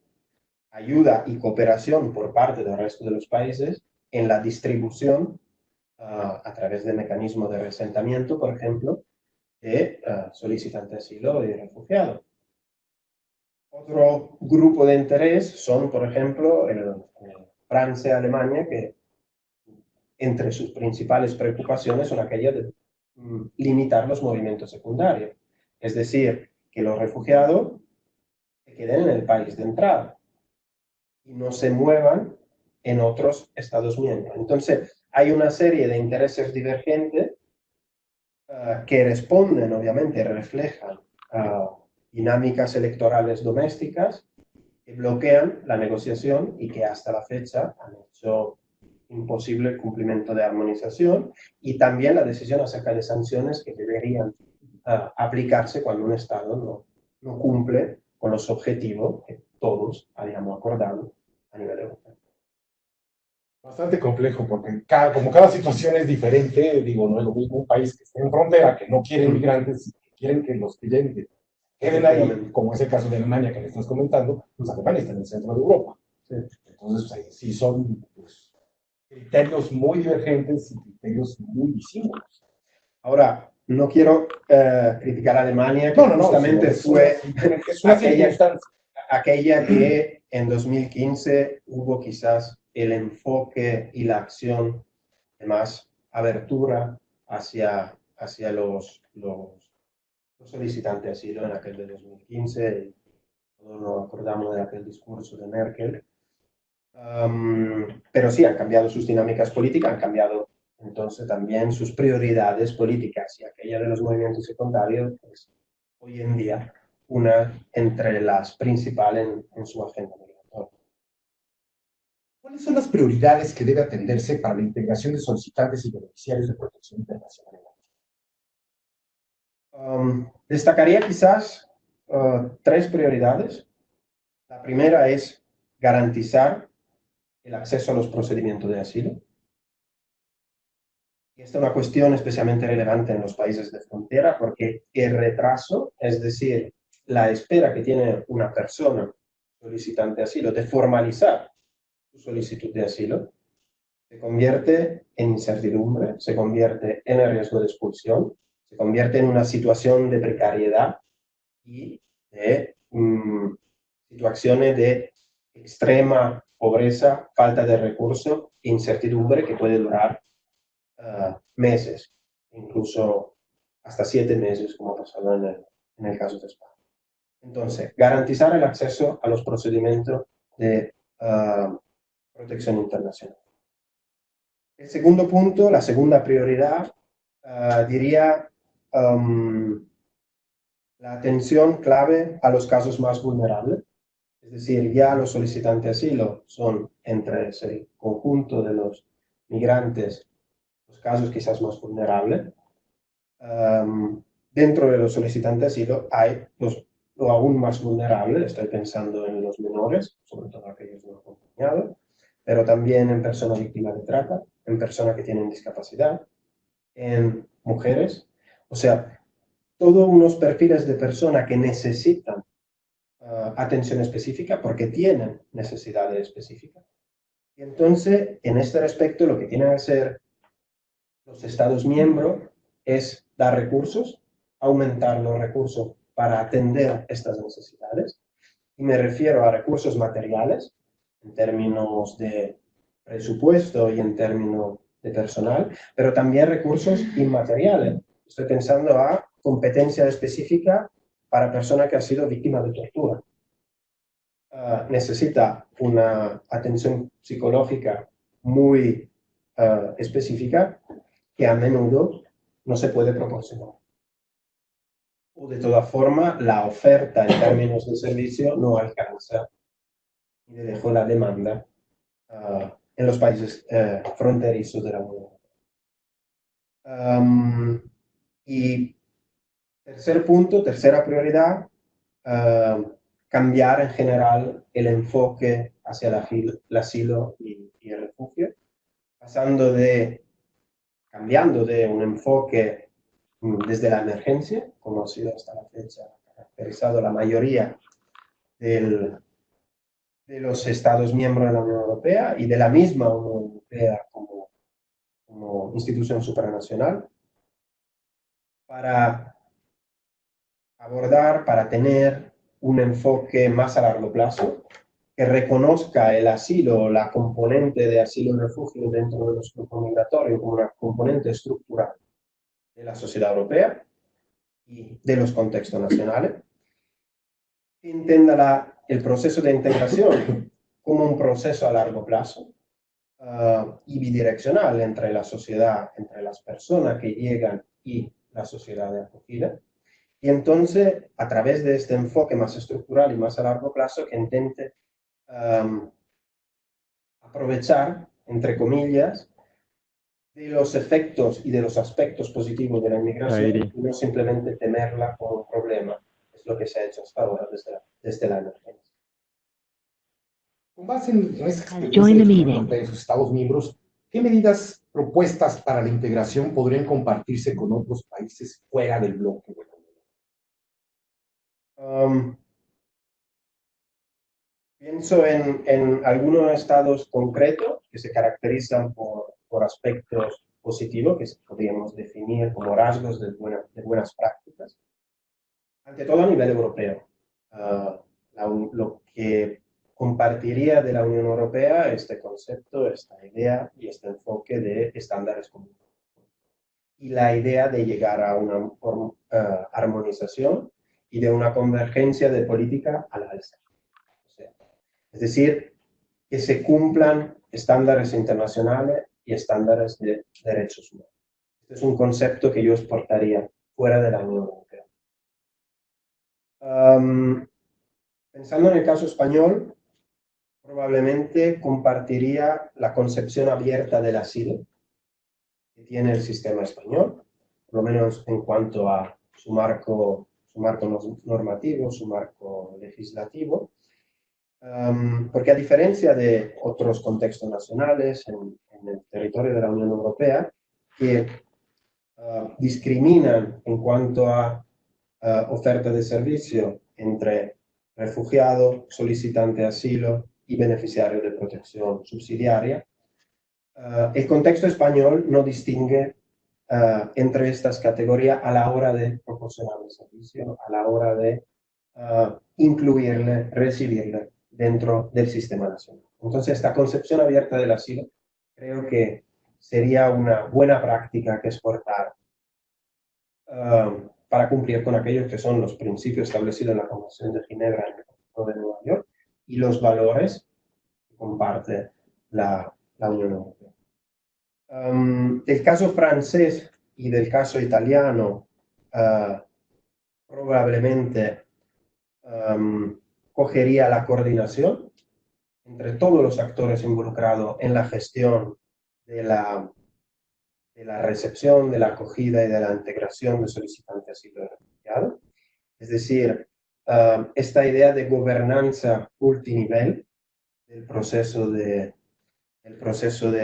ayuda y cooperación por parte del resto de los países en la distribución a través de mecanismos de reasentamiento, por ejemplo, de solicitantes de asilo y refugiados. Otro grupo de interés son, por ejemplo, Francia y Alemania, que entre sus principales preocupaciones son aquellas de limitar los movimientos secundarios. Es decir, que los refugiados se queden en el país de entrada y no se muevan en otros Estados miembros. Entonces, hay una serie de intereses divergentes que responden, obviamente, reflejan dinámicas electorales domésticas que bloquean la negociación y que hasta la fecha han hecho imposible el cumplimiento de armonización y también la decisión acerca de sanciones que deberían aplicarse cuando un Estado no cumple con los objetivos que todos habíamos acordado a nivel europeo. Bastante complejo, porque como cada situación es diferente, digo, no es lo mismo un país que esté en frontera, que no quiere inmigrantes y que quieren que los que lleguen queden ahí, como es el caso de Alemania que le estás comentando, pues Alemania está en el centro de Europa. Sí. Entonces, pues, ahí sí son pues, criterios muy divergentes y criterios muy disímiles. Ahora, no quiero criticar a Alemania, que justamente fue aquella que en 2015 hubo quizás el enfoque y la acción de más abertura hacia los solicitantes de asilo en aquel de 2015 Todos nos acordamos de aquel discurso de Merkel. Pero sí, han cambiado sus dinámicas políticas, han cambiado entonces también sus prioridades políticas, y aquella de los movimientos secundarios es hoy en día una entre las principales en su agenda migratoria. ¿Cuáles son las prioridades que debe atenderse para la integración de solicitantes y beneficiarios de protección internacional? Destacaría quizás tres prioridades. La primera es garantizar el acceso a los procedimientos de asilo. Y esta es una cuestión especialmente relevante en los países de frontera porque el retraso, es decir, la espera que tiene una persona solicitante de asilo de formalizar su solicitud de asilo, se convierte en incertidumbre, se convierte en el riesgo de expulsión, se convierte en una situación de precariedad y de situaciones de extrema pobreza, falta de recursos, incertidumbre que puede durar meses, incluso hasta 7 meses, como ha pasado en el caso de España. Entonces, garantizar el acceso a los procedimientos de protección internacional. El segundo punto, la segunda prioridad, diría la atención clave a los casos más vulnerables. Es decir, ya los solicitantes de asilo son entre el conjunto de los migrantes los casos quizás más vulnerables. Dentro de los solicitantes de asilo hay lo aún más vulnerables, estoy pensando en los menores, sobre todo aquellos no acompañados, pero también en personas víctimas de trata, en personas que tienen discapacidad, en mujeres, o sea, todos unos perfiles de personas que necesitan atención específica porque tienen necesidades específicas. Y entonces, en este respecto, lo que tienen que hacer los Estados miembros es dar recursos, aumentar los recursos para atender estas necesidades. Y me refiero a recursos materiales, en términos de presupuesto y en términos de personal, pero también recursos inmateriales. Estoy pensando a competencia específica para personas que han sido víctimas de tortura. Necesita una atención psicológica muy específica que a menudo no se puede proporcionar. O de toda forma, la oferta en términos de servicio no alcanza y dejó la demanda en los países fronterizos de la Unión Europea. Y tercer punto, tercera prioridad, cambiar en general el enfoque hacia el asilo y el refugio, cambiando de un enfoque desde la emergencia, como ha sido hasta la fecha caracterizado la mayoría de los Estados miembros de la Unión Europea y de la misma Unión Europea como institución supranacional, para abordar, para tener un enfoque más a largo plazo, que reconozca el asilo, la componente de asilo y refugio dentro de los flujos migratorios como una componente estructural de la sociedad europea y de los contextos nacionales. Entienda el proceso de integración como un proceso a largo plazo y bidireccional entre la sociedad, entre las personas que llegan y la sociedad de acogida. Y entonces, a través de este enfoque más estructural y más a largo plazo, que intente aprovechar, entre comillas, de los efectos y de los aspectos positivos de la inmigración y no simplemente temerla como un problema. Es lo que se ha hecho hasta ahora desde la emergencia. Con base en esa experiencia de la Unión Europea y sus Estados miembros, ¿qué medidas propuestas para la integración podrían compartirse con otros países fuera del bloque? Pienso en algunos estados concretos que se caracterizan por aspectos positivos que podríamos definir como rasgos de buenas prácticas. Ante todo a nivel europeo. Lo que compartiría de la Unión Europea este concepto, esta idea y este enfoque de estándares comunes. Y la idea de llegar a una armonización y de una convergencia de política al alza. O sea, es decir, que se cumplan estándares internacionales y estándares de derechos humanos. Este es un concepto que yo exportaría fuera de la Unión Europea. Pensando en el caso español, probablemente compartiría la concepción abierta del asilo que tiene el sistema español, por lo menos en cuanto a su marco normativo, su marco legislativo, porque a diferencia de otros contextos nacionales en el territorio de la Unión Europea, que discriminan en cuanto a oferta de servicio entre refugiado, solicitante de asilo y beneficiario de protección subsidiaria, el contexto español no distingue entre estas categorías a la hora de proporcionar el servicio, a la hora de incluirle, recibirle dentro del sistema nacional. Entonces, esta concepción abierta del asilo creo que sería una buena práctica que exportar para cumplir con aquellos que son los principios establecidos en la Convención de Ginebra en el Tratado de Nueva York y los valores que comparte la Unión Europea. Del caso francés y del caso italiano, probablemente cogería la coordinación entre todos los actores involucrados en la gestión de la recepción, de la acogida y de la integración de solicitantes de asilo y refugiados. Es decir, esta idea de gobernanza multinivel del proceso de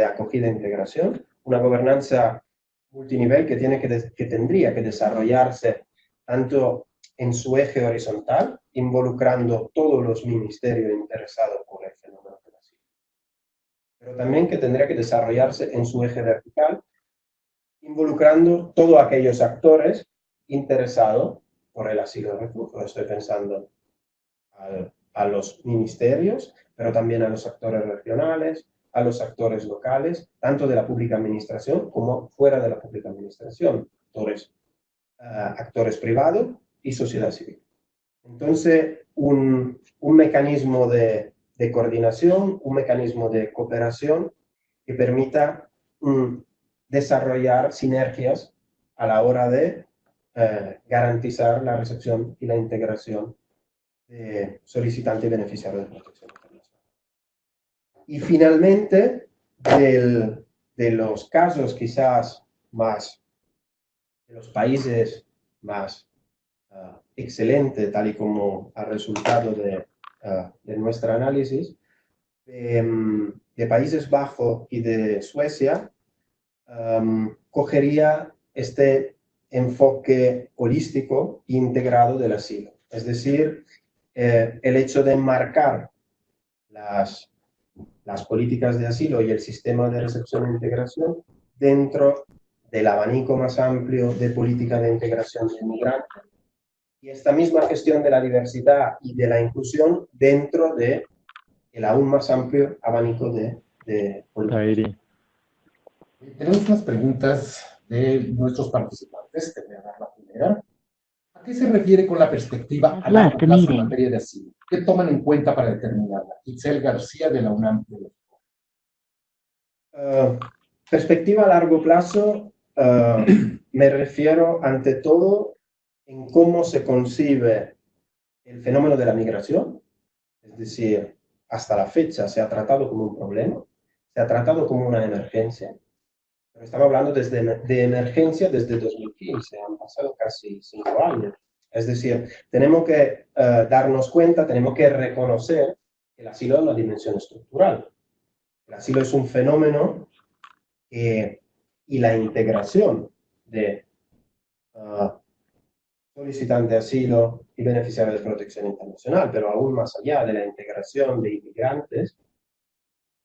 acogida e integración, una gobernanza multinivel que tendría que desarrollarse tanto en su eje horizontal, involucrando todos los ministerios interesados por el fenómeno del asilo, pero también que tendría que desarrollarse en su eje vertical, involucrando todos aquellos actores interesados por el asilo y refugio. Estoy pensando a los ministerios, pero también a los actores regionales, a los actores locales, tanto de la pública administración como fuera de la pública administración, actores privados y sociedad civil. Entonces, un mecanismo de coordinación, un mecanismo de cooperación que permita desarrollar sinergias a la hora de garantizar la recepción y la integración de solicitantes y beneficiarios de protección internacional. Y finalmente, de los casos quizás más, de los países más excelentes, tal y como ha resultado de nuestro análisis, de Países Bajos y de Suecia, cogería este enfoque holístico e integrado del asilo. Es decir, el hecho de enmarcar las políticas de asilo y el sistema de recepción e integración dentro del abanico más amplio de política de integración de inmigrantes y esta misma gestión de la diversidad y de la inclusión dentro del aún más amplio abanico de políticas. Tenemos unas preguntas de nuestros participantes. Te voy a dar la primera. ¿A qué se refiere con la perspectiva a largo plazo en materia de asilo? ¿Qué toman en cuenta para determinarla? Itzel García, de la UNAM. Perspectiva a largo plazo, me refiero ante todo en cómo se concibe el fenómeno de la migración, es decir, hasta la fecha se ha tratado como un problema, se ha tratado como una emergencia, pero estamos hablando de emergencia desde 2015, han pasado casi 5 años. Es decir, tenemos que darnos cuenta, tenemos que reconocer que el asilo es una dimensión estructural. El asilo es un fenómeno y la integración de solicitantes de asilo y beneficiarios de protección internacional, pero aún más allá de la integración de inmigrantes,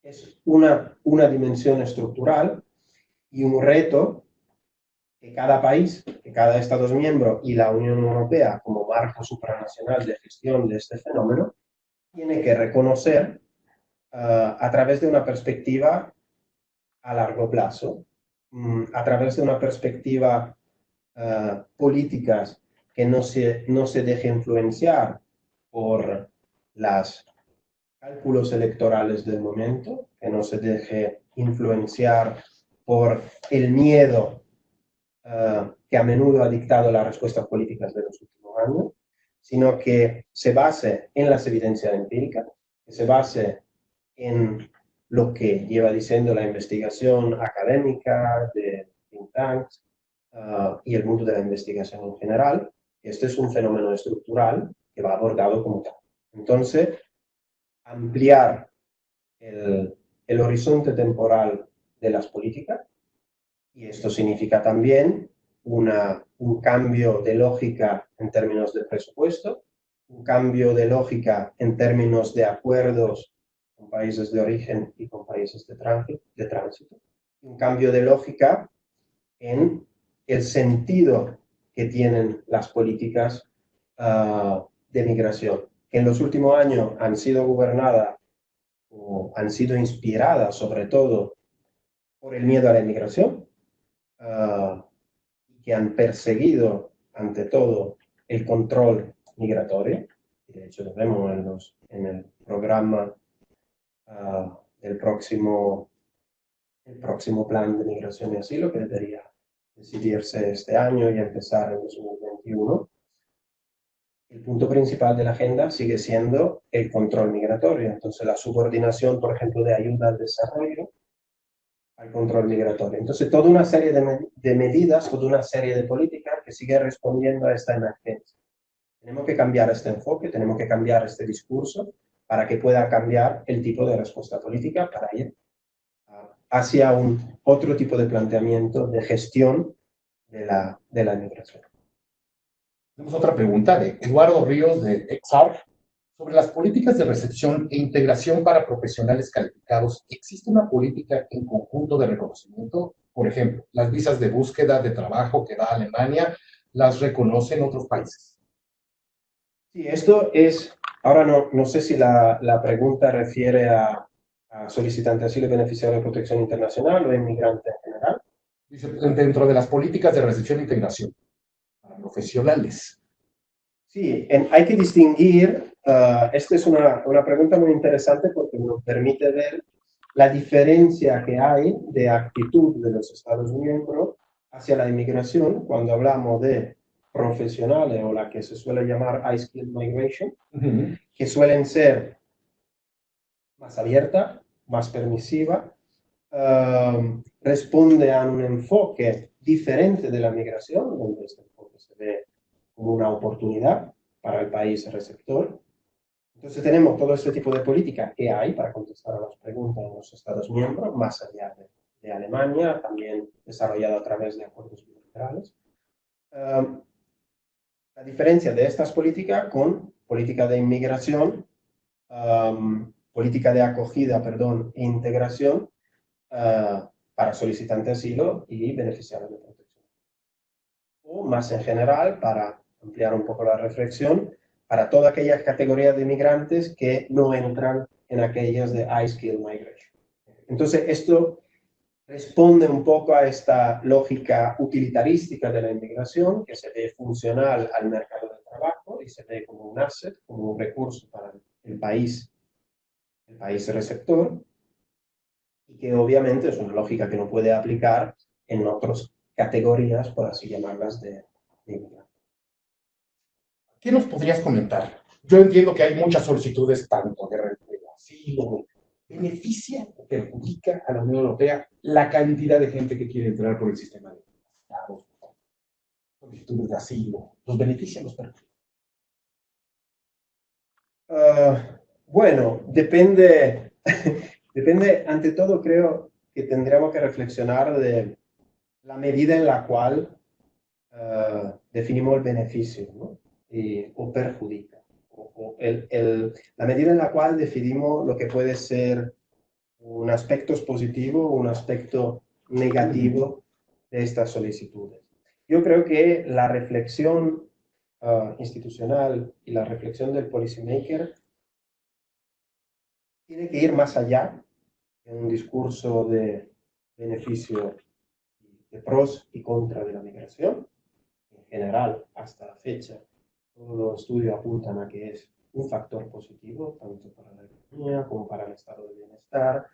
es una dimensión estructural y un reto que cada país, que cada Estado miembro y la Unión Europea como marco supranacional de gestión de este fenómeno, tiene que reconocer a través de una perspectiva a largo plazo, a través de una perspectiva políticas que no se deje influenciar por los cálculos electorales del momento, que no se deje influenciar por el miedo que a menudo ha dictado las respuestas políticas de los últimos años, sino que se base en las evidencias empíricas, que se base en lo que lleva diciendo la investigación académica de think tanks y el mundo de la investigación en general. Este es un fenómeno estructural que va abordado como tal. Entonces, ampliar el horizonte temporal de las políticas, y esto significa también un cambio de lógica en términos de presupuesto, un cambio de lógica en términos de acuerdos con países de origen y con países de tránsito, un cambio de lógica en el sentido que tienen las políticas de migración, que en los últimos años han sido gobernadas o han sido inspiradas sobre todo por el miedo a la inmigración, que han perseguido ante todo el control migratorio. De hecho, lo vemos en el programa del próximo plan de migración y asilo, que debería decidirse este año y empezar en 2021. El punto principal de la agenda sigue siendo el control migratorio. Entonces, la subordinación, por ejemplo, de ayuda al desarrollo al control migratorio. Entonces, toda una serie de medidas, toda una serie de políticas que sigue respondiendo a esta emergencia. Tenemos que cambiar este enfoque, tenemos que cambiar este discurso para que pueda cambiar el tipo de respuesta política para ir hacia otro tipo de planteamiento de gestión de la migración. Tenemos otra pregunta de Eduardo Ríos de EXAR. Sobre las políticas de recepción e integración para profesionales calificados, ¿existe una política en conjunto de reconocimiento? Por ejemplo, las visas de búsqueda de trabajo que da Alemania, ¿las reconocen otros países? Sí, esto es, ahora no sé si la pregunta refiere a solicitante de asilo y beneficiario de protección internacional o inmigrante en general. Dice, dentro de las políticas de recepción e integración para profesionales. Sí, hay que distinguir, esta es una pregunta muy interesante porque nos permite ver la diferencia que hay de actitud de los Estados miembros hacia la inmigración cuando hablamos de profesionales o la que se suele llamar high skilled migration, que suelen ser más abierta, más permisiva, responde a un enfoque diferente de la migración, donde este enfoque se ve como una oportunidad para el país receptor. Entonces tenemos todo este tipo de política que hay para contestar a las preguntas en los Estados miembros, más allá de Alemania, también desarrollado a través de acuerdos bilaterales. La diferencia de estas políticas con política de inmigración, política de acogida, perdón, e integración para solicitantes de asilo y beneficiarios de protección. O más en general, para ampliar un poco la reflexión, para todas aquellas categorías de inmigrantes que no entran en aquellas de high skill migration. Entonces, esto responde un poco a esta lógica utilitarística de la inmigración, que se ve funcional al mercado de trabajo y se ve como un asset, como un recurso para el país receptor, y que obviamente es una lógica que no puede aplicar en otras categorías, por así llamarlas, de inmigrantes. ¿Qué nos podrías comentar? Yo entiendo que hay muchas solicitudes, tanto de asilo. ¿Beneficia o perjudica a la Unión Europea la cantidad de gente que quiere entrar por el sistema de solicitudes de asilo? ¿Los beneficia o los perjudica? Bueno, depende, ante todo creo que tendríamos que reflexionar de la medida en la cual definimos el beneficio, ¿no? O perjudica. La medida en la cual definimos lo que puede ser un aspecto positivo o un aspecto negativo de estas solicitudes. Yo creo que la reflexión institucional y la reflexión del policymaker tiene que ir más allá de un discurso de beneficio, de pros y contras de la migración en general hasta la fecha, todos los estudios apuntan a que es un factor positivo, tanto para la economía como para el estado de bienestar,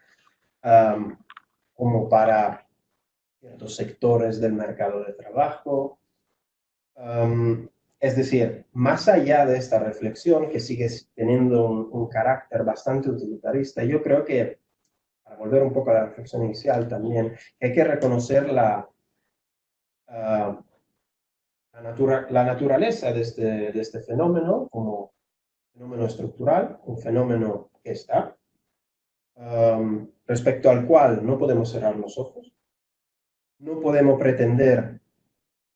como para ciertos sectores del mercado de trabajo. Es decir, más allá de esta reflexión, que sigue teniendo un carácter bastante utilitarista, yo creo que, para volver un poco a la reflexión inicial también, hay que reconocer la naturaleza de este fenómeno como fenómeno estructural, un fenómeno que está, respecto al cual no podemos cerrar los ojos, no podemos pretender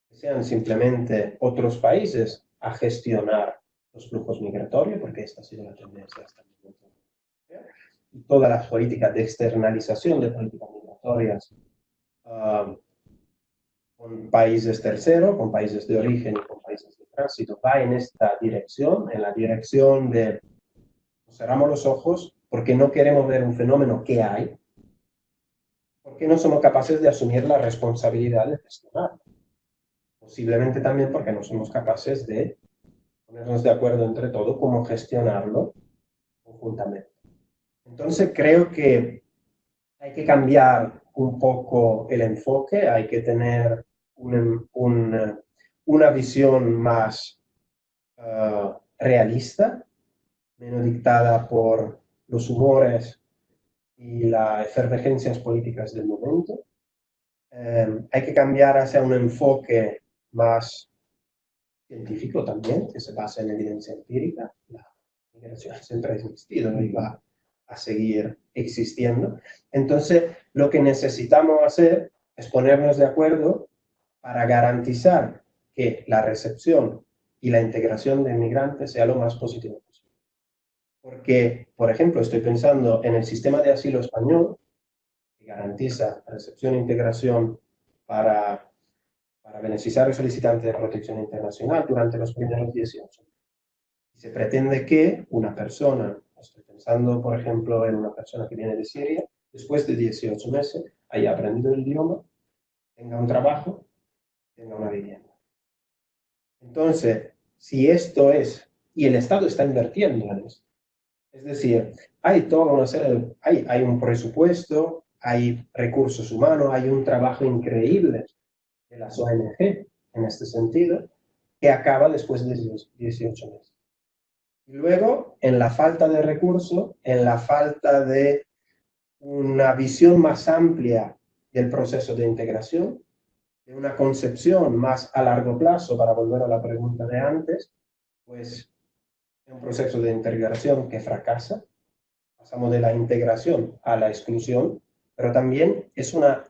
que sean simplemente otros países a gestionar los flujos migratorios, porque esta ha sido la tendencia hasta el momento. Y todas las políticas de externalización de políticas migratorias con países terceros, con países de origen y con países de tránsito, va en esta dirección, en la dirección de nos cerramos los ojos porque no queremos ver un fenómeno que hay, porque no somos capaces de asumir la responsabilidad de gestionarlo. Posiblemente también porque no somos capaces de ponernos de acuerdo entre todos cómo gestionarlo conjuntamente. Entonces creo que hay que cambiar un poco el enfoque, hay que tener una visión más realista, menos dictada por los humores y las efervescencias políticas del momento. Hay que cambiar hacia un enfoque más científico también, que se basa en evidencia empírica. La migración siempre ha existido y va a seguir existiendo. Entonces, lo que necesitamos hacer es ponernos de acuerdo para garantizar que la recepción y la integración de inmigrantes sea lo más positivo posible. Porque, por ejemplo, estoy pensando en el sistema de asilo español, que garantiza recepción e integración para beneficiar a los solicitantes de protección internacional durante los primeros 18. Y se pretende que una persona, estoy pensando, por ejemplo, en una persona que viene de Siria, después de 18 meses, haya aprendido el idioma, tenga un trabajo, tenga una vivienda. Entonces, si esto es, y el Estado está invirtiendo en esto, es decir, hay toda una serie hay un presupuesto, hay recursos humanos, hay un trabajo increíble de las ONG en este sentido, que acaba después de 18 meses. Y luego, en la falta de recursos, en la falta de una visión más amplia del proceso de integración, de una concepción más a largo plazo, para volver a la pregunta de antes, pues es un proceso de integración que fracasa. Pasamos de la integración a la exclusión, pero también es una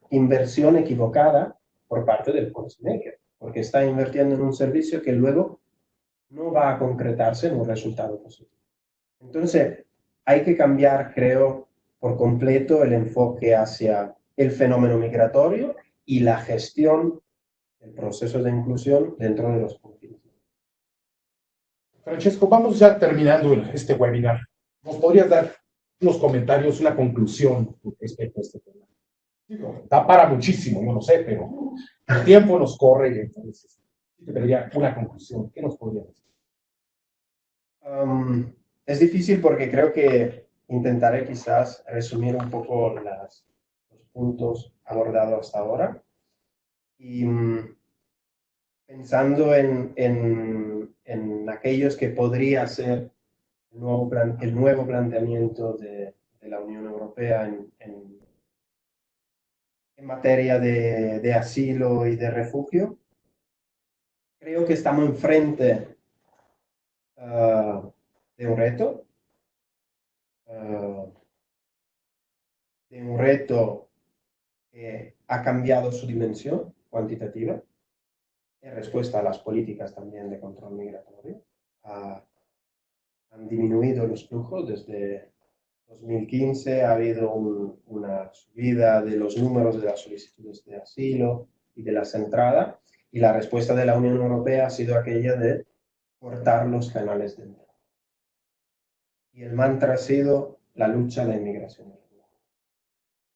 inversión equivocada por parte del policymaker, porque está invirtiendo en un servicio que luego no va a concretarse en un resultado positivo. Entonces, hay que cambiar, creo, por completo el enfoque hacia el fenómeno migratorio y la gestión del proceso de inclusión dentro de los confines. Francesco, vamos ya terminando este webinar. ¿Nos podrías dar unos comentarios, una conclusión respecto a este tema? Digo, da para muchísimo, yo no sé, pero el tiempo nos corre y entonces te pediría una conclusión. ¿Qué nos podrías decir? Es difícil porque creo que intentaré quizás resumir un poco los puntos abordados hasta ahora. Y pensando en aquellos que podría ser el nuevo planteamiento de la Unión Europea en materia de asilo y de refugio, creo que estamos enfrente de un reto, que ha cambiado su dimensión cuantitativa en respuesta a las políticas también de control migratorio. Han disminuido los flujos desde 2015, ha habido una subida de los números de las solicitudes de asilo y de las entradas, y la respuesta de la Unión Europea ha sido aquella de cortar los canales de entrada. Y el mantra ha sido la lucha a la inmigración.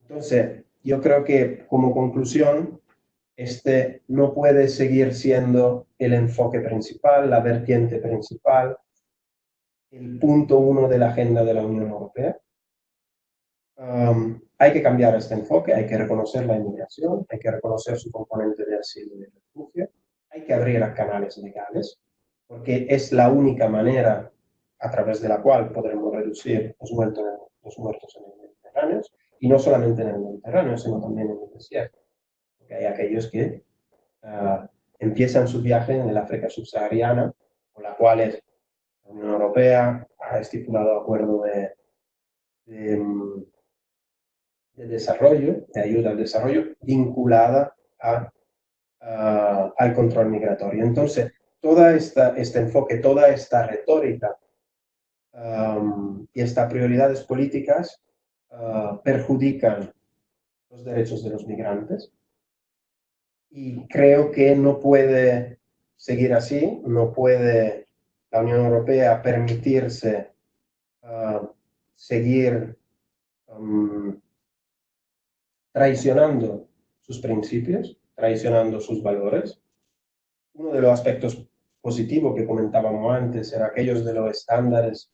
Entonces, yo creo que como conclusión este no puede seguir siendo el enfoque principal, la vertiente principal, el punto uno de la agenda de la Unión Europea. Hay que cambiar este enfoque, hay que reconocer la inmigración, hay que reconocer su componente de asilo y de refugio, hay que abrir a canales legales, porque es la única manera a través de la cual podremos reducir los muertos en el Mediterráneo, y no solamente en el Mediterráneo, sino también en el desierto, porque hay aquellos que empiezan su viaje en el África subsahariana, con la cual la Unión Europea ha estipulado acuerdo de desarrollo, de ayuda al desarrollo, vinculada al control migratorio. Entonces, todo este enfoque, toda esta retórica y estas prioridades políticas perjudican los derechos de los migrantes. Y creo que no puede seguir así, no puede la Unión Europea permitirse seguir traicionando sus principios, traicionando sus valores. Uno de los aspectos positivos que comentábamos antes era aquellos de los estándares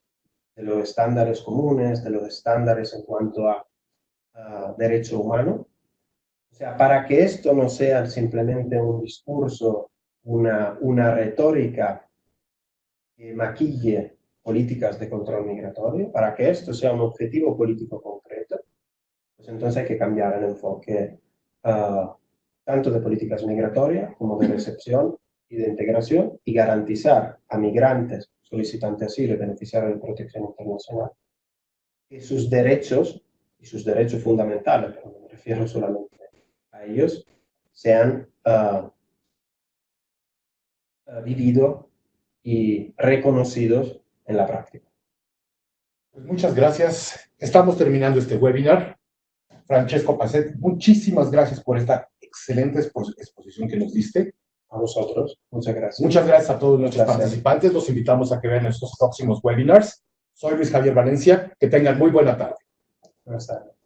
comunes, de los estándares en cuanto a derecho humano. O sea, para que esto no sea simplemente un discurso, una retórica que maquille políticas de control migratorio, para que esto sea un objetivo político concreto, pues entonces hay que cambiar el enfoque tanto de políticas migratorias como de recepción y de integración, y garantizar a migrantes, solicitantes de asilo y beneficiarios de protección internacional que sus derechos, y sus derechos fundamentales, pero no me refiero solamente a ellos, sean vividos y reconocidos en la práctica. Pues muchas gracias. Estamos terminando este webinar. Francesco Pacet, muchísimas gracias por esta excelente exposición que nos diste. A vosotros, muchas gracias. Muchas gracias a todos nuestros participantes. Los invitamos a que vean estos próximos webinars. Soy Luis Javier Valencia. Que tengan muy buena tarde. Buenas tardes.